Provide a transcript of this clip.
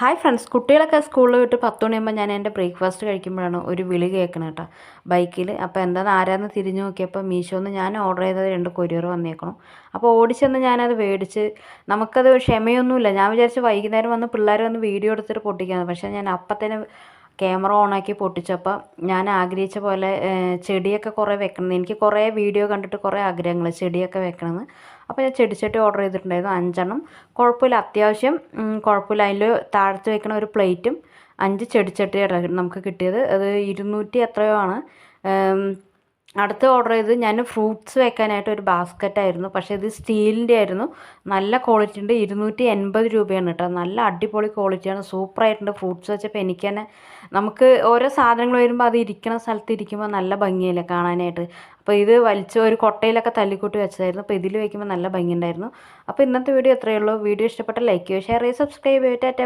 Hi friends, കുട്ടികളൊക്കെ സ്കൂളിൽ വിട്ട് 10 മണിയാകുമ്പോൾ ഞാൻ എൻ്റെ ബ്രേക്ക്ഫാസ്റ്റ് കഴിക്കുമ്പോഴാണ് ഒരു വിളി കേൾക്കണം കേട്ടോ ബൈക്കിൽ. അപ്പോൾ എന്താണെന്ന് ആരാന്ന് തിരിഞ്ഞു നോക്കിയപ്പോൾ മീഷോന്ന് ഞാൻ ഓർഡർ ചെയ്തത് 2 കൊറിയർ വന്നേക്കണം. അപ്പോൾ ഓടിച്ചെന്ന് ഞാനത് മേടിച്ച്, നമുക്കത് ക്ഷമയൊന്നുമില്ല. ഞാൻ വിചാരിച്ച് വൈകുന്നേരം വന്ന് പിള്ളേർ വന്ന് വീഡിയോ എടുത്തിട്ട് പൊട്ടിക്കാമെന്ന്. പക്ഷേ ഞാൻ അപ്പത്തന്നെ ക്യാമറ ഓണാക്കി പൊട്ടിച്ചപ്പോൾ ഞാൻ ആഗ്രഹിച്ച പോലെ ചെടിയൊക്കെ കുറേ വെക്കണം. എനിക്ക് കുറേ വീഡിയോ കണ്ടിട്ട് കുറേ ആഗ്രഹങ്ങൾ ചെടിയൊക്കെ വെക്കണമെന്ന്. അപ്പോൾ ഞാൻ ചെടിച്ചട്ടി ഓർഡർ ചെയ്തിട്ടുണ്ടായിരുന്നു 5 എണ്ണം. കുഴപ്പമില്ല, അത്യാവശ്യം കുഴപ്പമില്ല. അതിൽ താഴത്ത് വെക്കണ ഒരു പ്ലേറ്റും 5 ചെടിച്ചട്ടിയാണ് നമുക്ക് കിട്ടിയത്. അത് 200 എത്രയോ ആണ്. അടുത്ത് ഓർഡർ ചെയ്ത് ഞാൻ ഫ്രൂട്ട്സ് വെക്കാനായിട്ട് ഒരു ബാസ്ക്കറ്റായിരുന്നു. പക്ഷേ ഇത് സ്റ്റീലിൻ്റെ ആയിരുന്നു. നല്ല ക്വാളിറ്റി ഉണ്ട്. 280 രൂപയാണ് കേട്ടോ. നല്ല അടിപൊളി ക്വാളിറ്റിയാണ്, സൂപ്പറായിട്ടുണ്ട്. ഫ്രൂട്ട്സ് വെച്ചപ്പോൾ എനിക്ക് തന്നെ, നമുക്ക് ഓരോ സാധനങ്ങൾ വരുമ്പോൾ അത് ഇരിക്കണ സ്ഥലത്ത് ഇരിക്കുമ്പോൾ നല്ല ഭംഗിയല്ലേ കാണാനായിട്ട്. അപ്പോൾ ഇത് വലിച്ച് ഒരു കൊട്ടയിലൊക്കെ തല്ലിക്കൂട്ടി വെച്ചതായിരുന്നു. അപ്പോൾ ഇതിൽ വയ്ക്കുമ്പോൾ നല്ല ഭംഗിയുണ്ടായിരുന്നു. അപ്പോൾ ഇന്നത്തെ വീഡിയോ എത്രയേ ഉള്ളൂ. വീഡിയോ ഇഷ്ടപ്പെട്ട ലൈക്ക് ചെയ്യുക, ഷെയർ ചെയ്യുക, സബ്സ്ക്രൈബ് ചെയ്യുക. ടാറ്റ.